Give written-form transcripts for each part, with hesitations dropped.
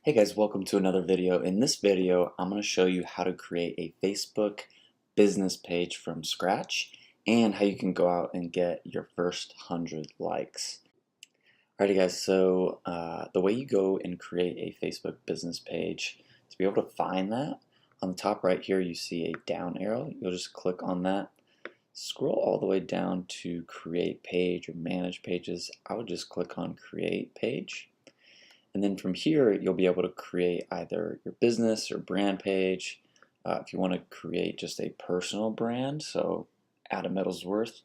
Hey guys, welcome to another video. In this video, I'm going to show you how to create a Facebook business page from scratch and how you can go out and get your first 100 likes. Alrighty guys, so the way you go and create a Facebook business page, to be able to find that, on the top right here you see a down arrow. You'll just click on that. Scroll all the way down to create page or manage pages. I would just click on create page. And then from here, you'll be able to create either your business or brand page. If you want to create just a personal brand, so Adam Middlesworth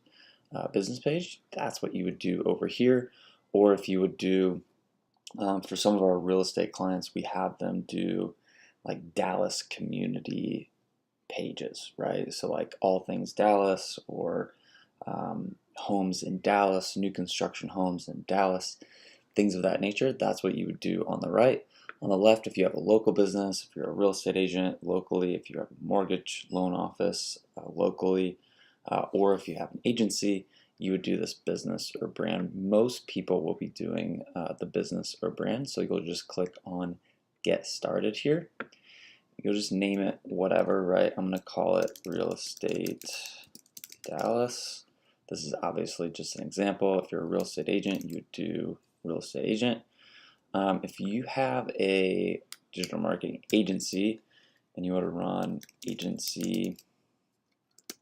business page, that's what you would do over here. Or if you would do, for some of our real estate clients, we have them do like Dallas community pages, right? So like all things Dallas or homes in Dallas, new construction homes in Dallas, things of that nature. That's what you would do on the right. On the left, if you have a local business, if you're a real estate agent locally, if you have a mortgage loan office locally, or if you have an agency, you would do this business or brand. Most people will be doing the business or brand, so you'll just click on get started here. You'll just name it whatever, right? I'm going to call it Real Estate Dallas. This is obviously just an example. If you're a real estate agent, you would do real estate agent. If you have a digital marketing agency and you want to run agency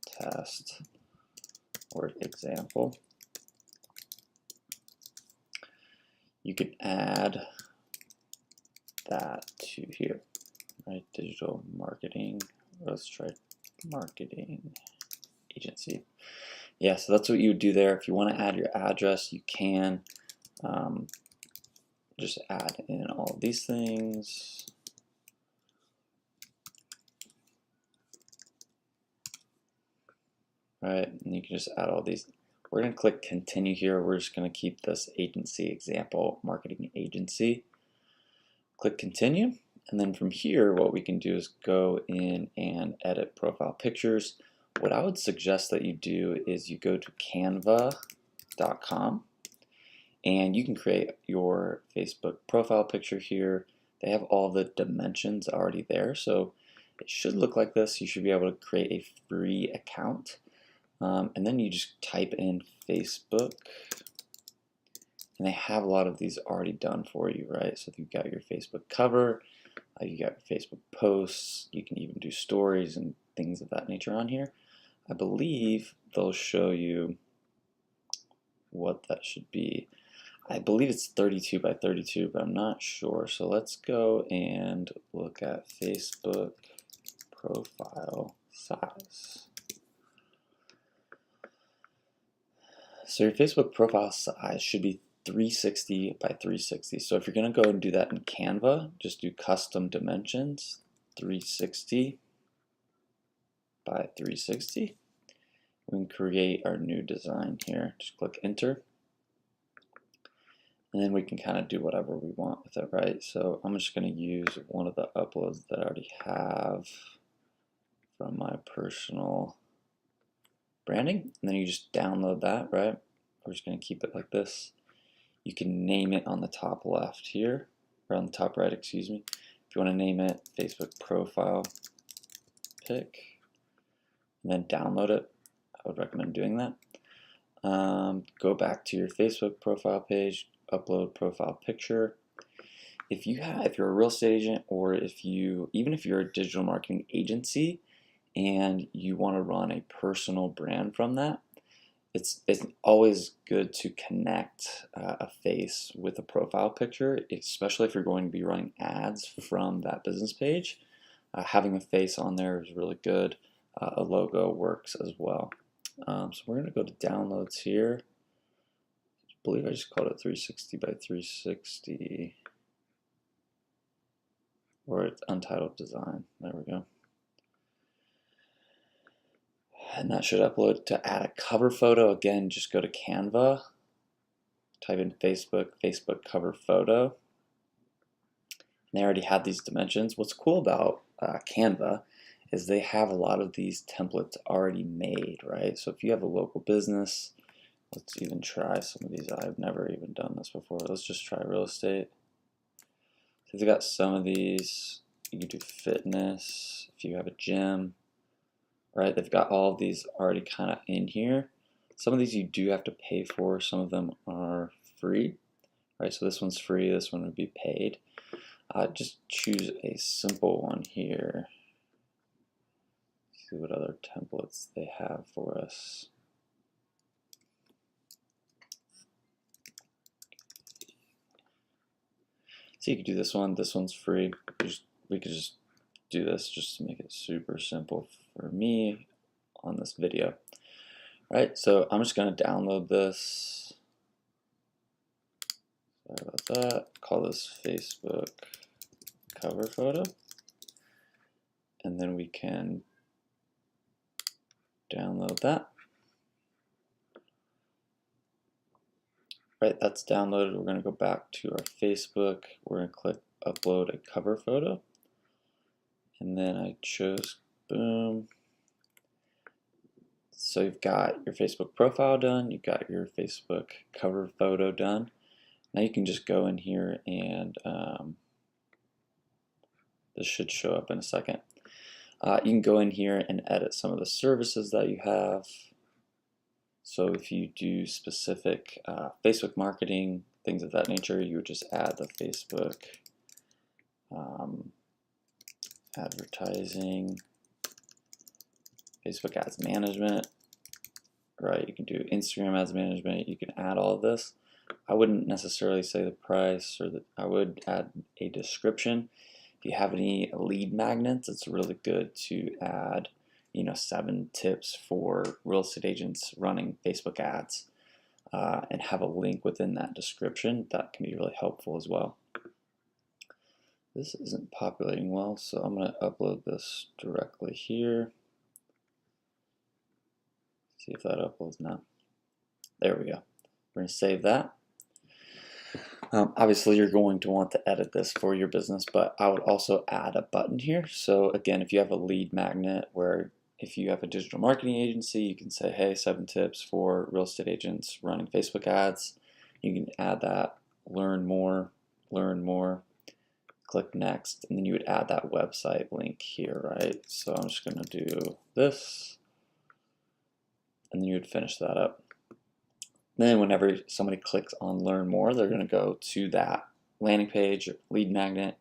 test or example, you could add that to here, right? Digital marketing, let's try marketing agency. Yeah, so that's what you would do there. If you want to add your address, you can. Just add in all of these things. Right, and you can just add all these. We're going to click continue here. We're just going to keep this agency example, marketing agency. Click continue, and then from here what we can do is go in and edit profile pictures. What I would suggest that you do is you go to canva.com and you can create your Facebook profile picture here. They have all the dimensions already there, so it should look like this. You should be able to create a free account, and then you just type in Facebook, and they have a lot of these already done for you, right? So if you've got your Facebook cover, you got your Facebook posts, you can even do stories and things of that nature on here. I believe they'll show you what that should be. I believe it's 32 by 32, but I'm not sure. So let's go and look at Facebook profile size. So your Facebook profile size should be 360 by 360. So if you're going to go and do that in Canva, just do custom dimensions, 360 by 360. We can create our new design here. Just click enter. And then we can kind of do whatever we want with it, right? So I'm just going to use one of the uploads that I already have from my personal branding. And then you just download that, right? We're just going to keep it like this. You can name it on the top left here, or on the top right, excuse me. If you want to name it Facebook profile pic, and then download it, I would recommend doing that. Go back to your Facebook profile page, upload profile picture. If you're a real estate agent, or even if you're a digital marketing agency and you want to run a personal brand from that, it's always good to connect a face with a profile picture, especially if you're going to be running ads from that business page. Having a face on there is really good. A logo works as well. So we're going to go to downloads here. I believe I just called it 360 by 360, or it's Untitled Design. There we go. And that should upload. To add a cover photo, again, just go to Canva, type in Facebook cover photo. And they already have these dimensions. What's cool about Canva is they have a lot of these templates already made, right? So if you have a local business, let's even try some of these. I've never even done this before. Let's just try real estate. they've got some of these. You can do fitness if you have a gym, right? They've got all of these already kind of in here. Some of these you do have to pay for. Some of them are free, right? So this one's free. This one would be paid. Just choose a simple one here. See what other templates they have for us. So you could do this one. This one's free. We could just do this just to make it super simple for me on this video. Right, so I'm just going to download this. Sorry about that. Call this Facebook cover photo. And then we can download that. Right, that's downloaded. We're going to go back to our Facebook. We're going to click upload a cover photo. And then I chose, boom. So you've got your Facebook profile done. You've got your Facebook cover photo done. Now you can just go in here and this should show up in a second. You can go in here and edit some of the services that you have. So if you do specific Facebook marketing, things of that nature, you would just add the Facebook advertising, Facebook ads management, right? You can do Instagram ads management. You can add all of this. I wouldn't necessarily say the price, or that I would add a description. If you have any lead magnets, it's really good to add, 7 tips for real estate agents running Facebook ads, and have a link within that description. That can be really helpful as well. This isn't populating well, so I'm going to upload this directly here. See if that uploads now. There we go. We're going to save that. Obviously, you're going to want to edit this for your business, but I would also add a button here. So again, if you have a lead magnet, where if you have a digital marketing agency, you can say, hey, 7 tips for real estate agents running Facebook ads. You can add that, learn more, click next, and then you would add that website link here, right? So I'm just going to do this, and then you would finish that up. Then whenever somebody clicks on learn more, they're going to go to that landing page or lead magnet,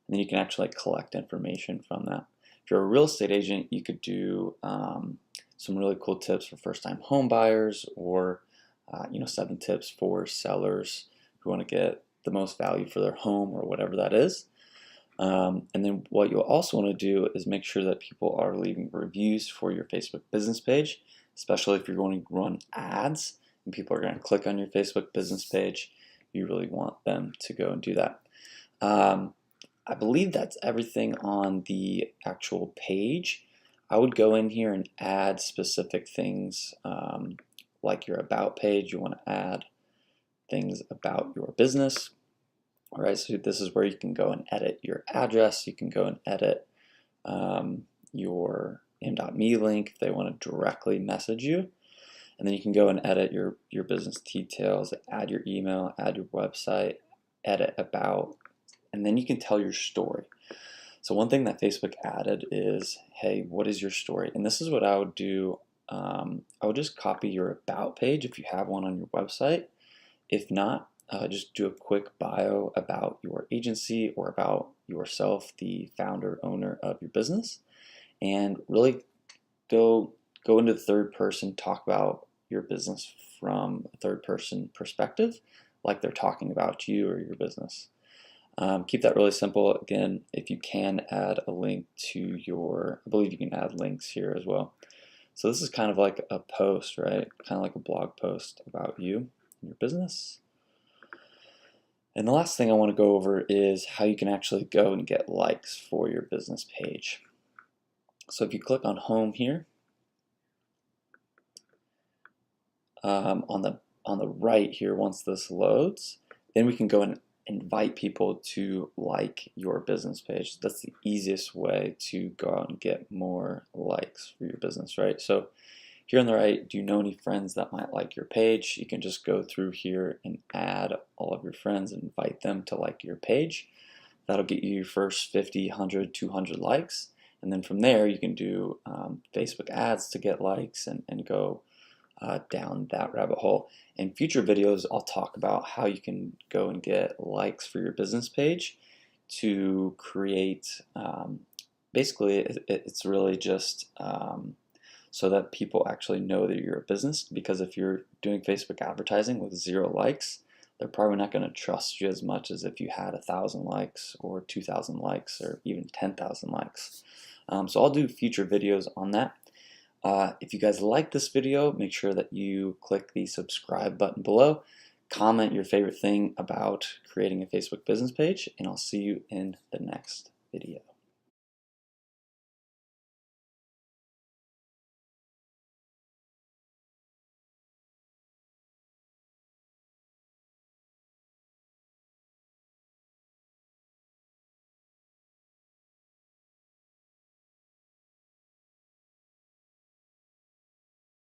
and then you can actually collect information from that. If you're a real estate agent, you could do some really cool tips for first-time home buyers, or 7 tips for sellers who want to get the most value for their home, or whatever that is. And then what you'll also want to do is make sure that people are leaving reviews for your Facebook business page, especially if you're going to run ads and people are going to click on your Facebook business page. You really want them to go and do that. I believe that's everything on the actual page. I would go in here and add specific things, like your about page. You want to add things about your business. All right, so this is where you can go and edit your address. You can go and edit your m.me link if they want to directly message you. And then you can go and edit your business details, add your email, add your website, edit about, and then you can tell your story. So one thing that Facebook added is, hey, what is your story? And this is what I would do. I would just copy your about page if you have one on your website. If not, just do a quick bio about your agency or about yourself, the founder, owner of your business, and really go into the third person, talk about your business from a third person perspective, like they're talking about you or your business. Keep that really simple. Again, if you can add a link to I believe you can add links here as well. So this is kind of like a post, right? Kind of like a blog post about you and your business. And the last thing I want to go over is how you can actually go and get likes for your business page. So if you click on home here, on the right here, once this loads, then we can go and invite people to like your business page. That's the easiest way to go out and get more likes for your business, right? So here on the right, do you know any friends that might like your page? You can just go through here and add all of your friends and invite them to like your page. That'll get you your first 50, 100, 200 likes. And then from there, you can do Facebook ads to get likes and go down that rabbit hole. In future videos, I'll talk about how you can go and get likes for your business page to create, basically it's really just so that people actually know that you're a business, because if you're doing Facebook advertising with 0 likes, they're probably not going to trust you as much as if you had 1,000 likes or 2,000 likes or even 10,000 likes. So I'll do future videos on that. If you guys like this video, make sure that you click the subscribe button below. Comment your favorite thing about creating a Facebook business page, and I'll see you in the next video.